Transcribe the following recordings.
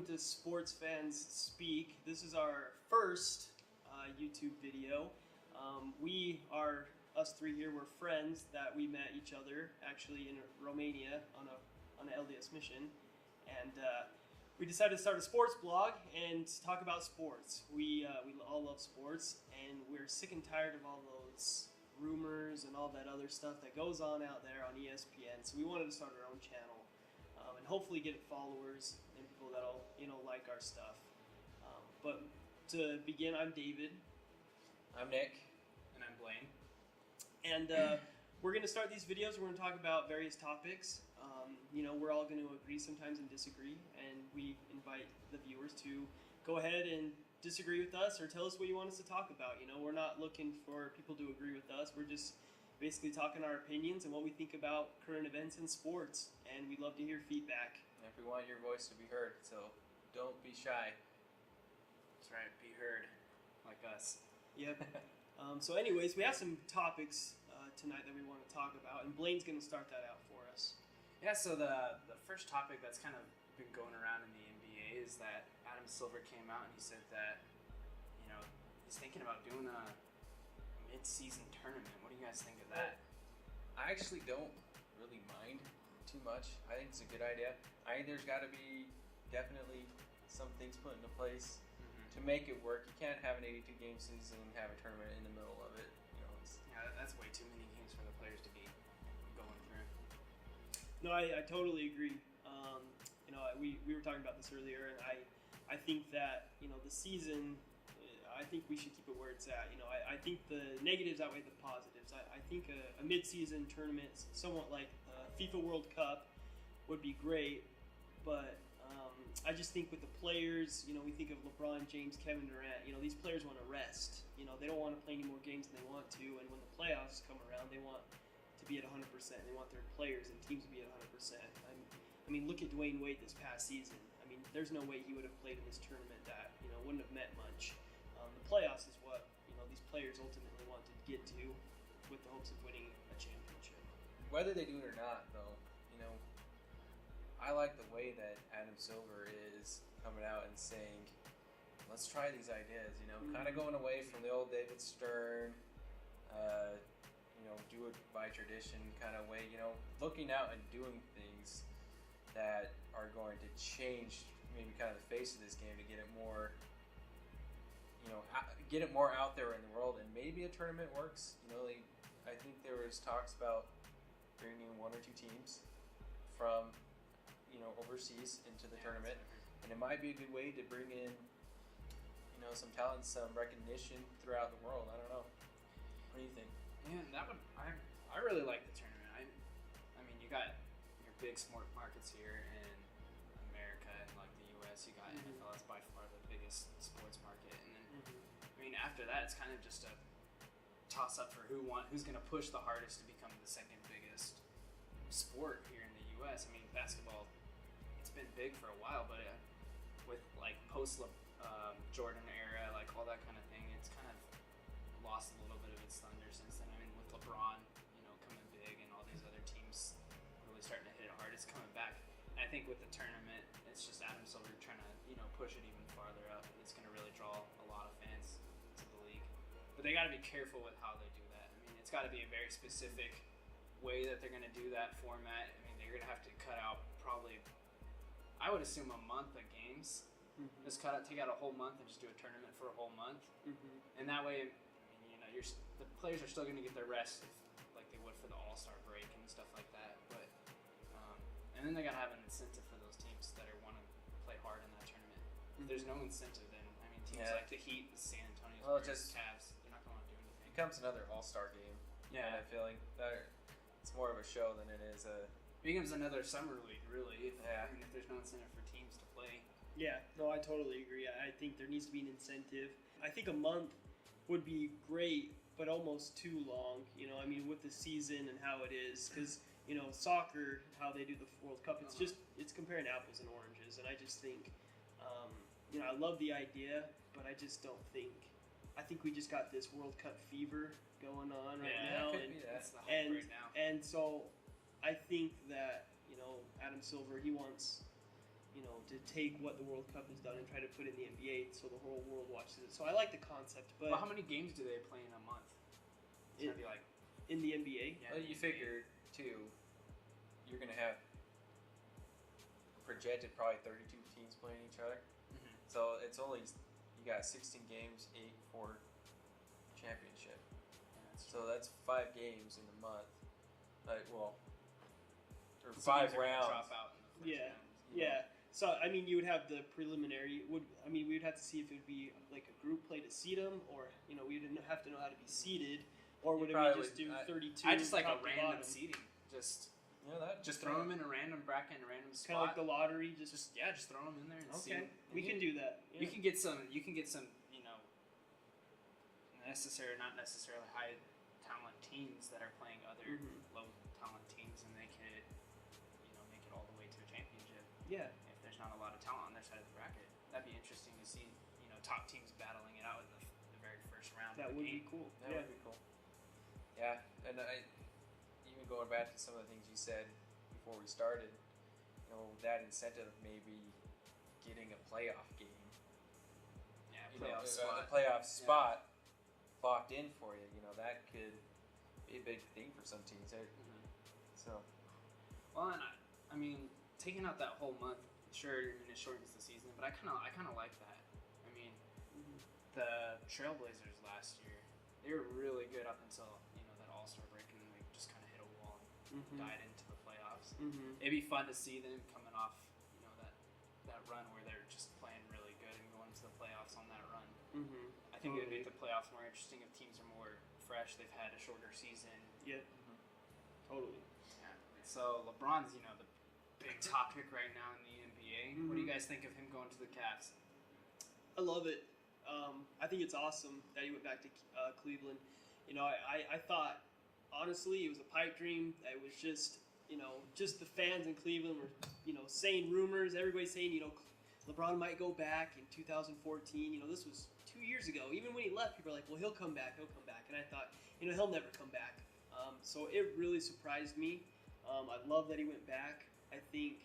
welcome to SportsFansSpeak. This is our first YouTube video. Us three here, we're friends that we met each other actually in Romania on an LDS mission, and we decided to start a sports blog and talk about sports. We all love sports, and we're sick and tired of all those rumors and all that other stuff that goes on out there on ESPN. So we wanted to start our own channel and hopefully get followers and people that'll like our stuff. But to begin, I'm David. I'm Nick. And I'm Blaine. And we're going to start these videos. We're going to talk about various topics. We're all going to agree sometimes and disagree, and we invite the viewers to go ahead and disagree with us or tell us what you want us to talk about. We're not looking for people to agree with us. We're just basically talking our opinions and what we think about current events in sports, and we'd love to hear feedback. And we want your voice to be heard, so don't be shy. That's right, be heard, like us. Yep. So anyways, we have some topics tonight that we want to talk about, and Blaine's going to start that out for us. Yeah, so the first topic that's kind of been going around in the NBA is that Adam Silver came out and he said that, he's thinking about doing a mid-season tournament. What do you guys think of that? I actually don't really mind too much. I think it's a good idea. I think there's got to be definitely some things put into place to make it work. You can't have an 82-game season and have a tournament in the middle of it. That's way too many games for the players to be going through. No, I totally agree. We were talking about this earlier, and I think that the season, I think we should keep it where it's at. I think the negatives outweigh the positives. I think a mid-season tournament, somewhat like the FIFA World Cup, would be great, but I just think with the players, we think of LeBron James, Kevin Durant, these players want to rest. They don't want to play any more games than they want to, and when the playoffs come around, they want to be at 100%. They want their players and teams to be at 100%. I mean, look at Dwayne Wade this past season. I mean, there's no way he would have played in this tournament that, wouldn't have meant much. The playoffs is what, these players ultimately want to get to with the hopes of winning a championship. Whether they do it or not, though, I like the way that Adam Silver is coming out and saying, let's try these ideas, kind of going away from the old David Stern, do it by tradition kind of way, looking out and doing things that are going to change maybe kind of the face of this game to get it more, get it more out there in the world, and maybe a tournament works. I think there was talks about bringing one or two teams from overseas into the tournament, and it might be a good way to bring in some talent, some recognition throughout the world. I don't know. What do you think? Yeah, I really like the tournament. I mean, you got your big sport markets here in America and like the U.S. You got NFL. That's by far the biggest sports market, and then I mean after that, it's kind of just a toss up for who's going to push the hardest to become the second biggest sport here in the U.S. I mean, basketball, it's been big for a while, but with like post Jordan era, like all that kind of thing, it's kind of lost a little bit of its thunder since then. I mean, with LeBron, coming big and all these other teams really starting to hit it hard, it's coming back. And I think with the tournament, it's just Adam Silver trying to push it even farther up. It's going to really draw a lot of fans to the league. But they got to be careful with how they do that. I mean, it's got to be a very specific way that they're going to do that format. I mean, they're going to have to cut out probably, I would assume, a month of games. Just take out a whole month and just do a tournament for a whole month. And that way, the players are still going to get their rest like they would for the All-Star break and stuff like that. But and then they got to have an incentive for those teams that want to play hard in that tournament. If there's no incentive, then teams like the Heat, the San Antonio Spurs, Cavs, they're not going to do anything. It becomes another All-Star game. Yeah, I feel like it's more of a show than it is a. It becomes another summer league, really. If there's no incentive for teams to play. Yeah, no, I totally agree. I think there needs to be an incentive. I think a month would be great, but almost too long. With the season and how it is, because soccer, how they do the World Cup, it's comparing apples and oranges, and I just think, I love the idea, but I just don't think. I think we just got this World Cup fever going on right now, that's the hype right now. And so I think that Adam Silver, he wants to take what the World Cup has done and try to put it in the NBA so the whole world watches it. So I like the concept, but Well, how many games do they play in a month? It's gonna be like in the NBA. yeah. Well, the you NBA. figure too, you're gonna have projected probably 32 teams playing each other. Mhm. So it's only you got 16 games, 8 for championship. So that's 5 games in a month. Or Some 5 games are gonna rounds. Drop out in the first Yeah. round. Yeah. So I mean, you would have the preliminary. We would have to see if it would be like a group play to seed them, or we would have to know how to be seeded, or would it probably be just do would- 32? I just like a top to random bottom? seeding. Just Just throw them in a random bracket in a random Kind of like spot. the lottery. Just Just throw them in there and see. okay. We can do that. Yeah. You can get some. Necessary, not necessarily high talent teams that are playing other Mhm. low talent teams, and they could, make it all the way to a championship. Yeah. If there's not a lot of talent on their side of the bracket, that'd be interesting to see. Top teams battling it out in the very first round. That of the would game. be cool. That Yeah. would be cool. Yeah, and even going back to some of the things you said before we started, that incentive of maybe getting a playoff game, Yeah, a playoff spot. playoff spot locked in for you. That could be a big thing for some teams. Mhm. So Well, and I mean, taking out that whole month, sure, it shortens the season, but I kind of like that. I mean, the Trailblazers last year, they were really good up until that All-Star break, and then they just kind of hit a wall and Mhm. died into the playoffs. Mhm. It'd be fun to see them coming off, that run where they're just playing really good and going to the playoffs on that run. Mhm. I think it'd make the playoffs more interesting if teams are more fresh. They've had a shorter season. Yeah. Totally. Yeah. So LeBron's, the big topic right now in the NBA. What do you Mhm. guys think of him going to the Cavs? I love it. I think it's awesome that he went back to Cleveland. I thought, honestly, it was a pipe dream. It was just the fans in Cleveland were, saying rumors. Everybody's saying, LeBron might go back in 2014. This was 2 years ago. Even when he left, people were like, well, he'll come back. And I thought, he'll never come back. So it really surprised me. I love that he went back. I think,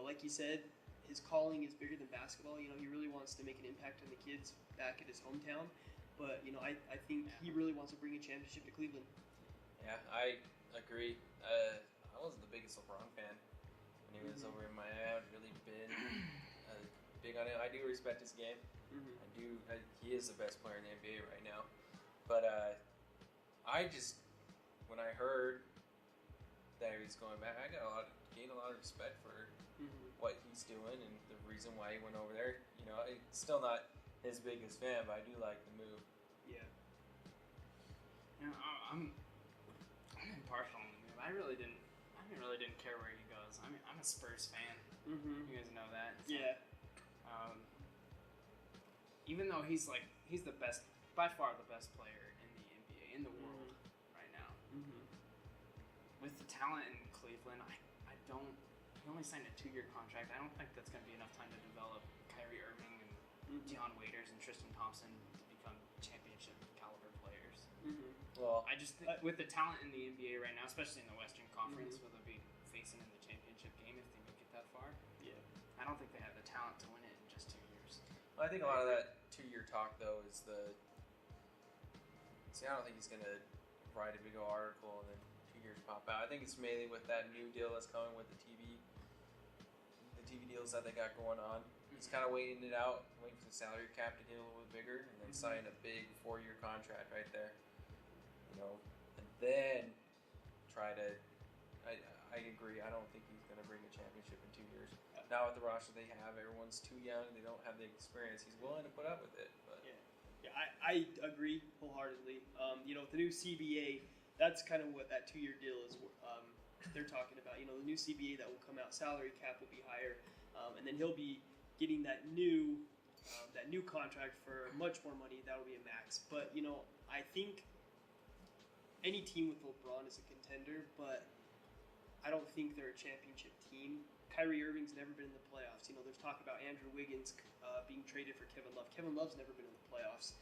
like you said, his calling is bigger than basketball. He really wants to make an impact on the kids back at his hometown. But, I think he really wants to bring a championship to Cleveland. yeah, I agree. I wasn't the biggest LeBron fan when he was over in Miami. I haven't really been big on it. I do respect his game. Mm-hmm. He is the best player in the NBA right now. But when I heard that he was going back, I gained a lot of respect for what he's doing and the reason why he went over there. I'm still not his biggest fan, but I do like the move. Yeah. I'm impartial on the move. I really didn't care where he goes. I'm a Spurs fan. Mm-hmm. You guys know that. It's Yeah. Even though he's the best, by far the best player in the NBA in the world right now. Mm-hmm. With the talent in Cleveland, I don't. He only signed a 2-year contract. I don't think that's going to be enough time to develop Kyrie Irving and Deion Waiters and Tristan Thompson to become championship caliber players. Mm-hmm. Well, I just think with the talent in the NBA right now, especially in the Western Conference, where they'll be facing in the championship game if they make it that far. Yeah. I don't think they have the talent to win it in just 2 years. I think a lot of that 2-year talk though is I don't think he's gonna write a big old article and then 2 years pop out. I think it's mainly with that new deal that's coming with the TV deals that they got going on. He's kind of waiting it out, waiting for the salary cap to get a little bit bigger, and then sign a big 4-year contract right there. And then try to. I agree. I don't think he's gonna bring a championship in 2 years. Now with the roster they have, everyone's too young. They don't have the experience. He's willing to put up with it, but Yeah, I agree wholeheartedly. With the new CBA, that's kind of what that 2-year deal is. They're talking about. The new CBA that will come out, salary cap will be higher, and then he'll be getting that new contract for much more money. That'll be a max. But I think any team with LeBron is a contender, but I don't think they're a championship team. Kyrie Irving's never been in the playoffs. There's talk about Andrew Wiggins being traded for Kevin Love. Kevin Love's never been in the playoffs.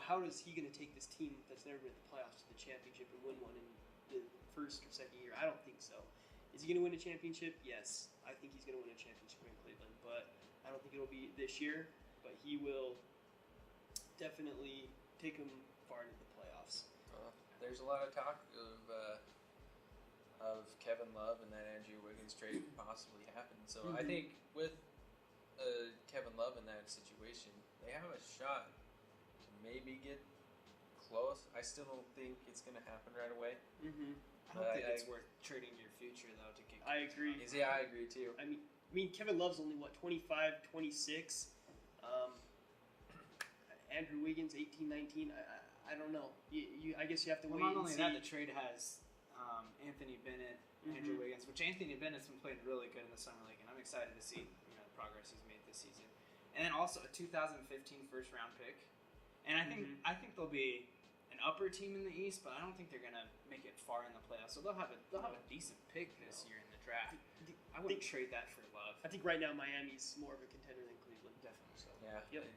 How is he going to take this team that's never been in the playoffs to the championship and win one in the first or second year? I don't think so. Is he going to win a championship? Yes, I think he's going to win a championship in Cleveland, but I don't think it'll be this year. But he will definitely take them far into the playoffs. There's a lot of talk of Kevin Love and that Andrew Wiggins trade possibly happening. So I think with Kevin Love in that situation, they have a shot to maybe get close. I still don't think it's going to happen right away. I don't think it's worth trading your future though to get. I agree. Yeah, I agree too. I mean, Kevin Love's only 25, 26. Andrew Wiggins, 18, 19. I don't know. I guess you have to wait. Not and only see. that, the trade has Anthony Bennett, Andrew Wiggins, which Anthony Bennett's been playing really good in the summer league, and I'm excited to see the progress he's made this season. And then also a 2015 first round pick, and I think they'll be an upper team in the East, but I don't think they're gonna make it far in the playoffs. So they'll have a decent pick this year in the draft. I wouldn't trade that for Love. I think right now Miami's more of a contender than Cleveland. Definitely so. Yeah. Yep.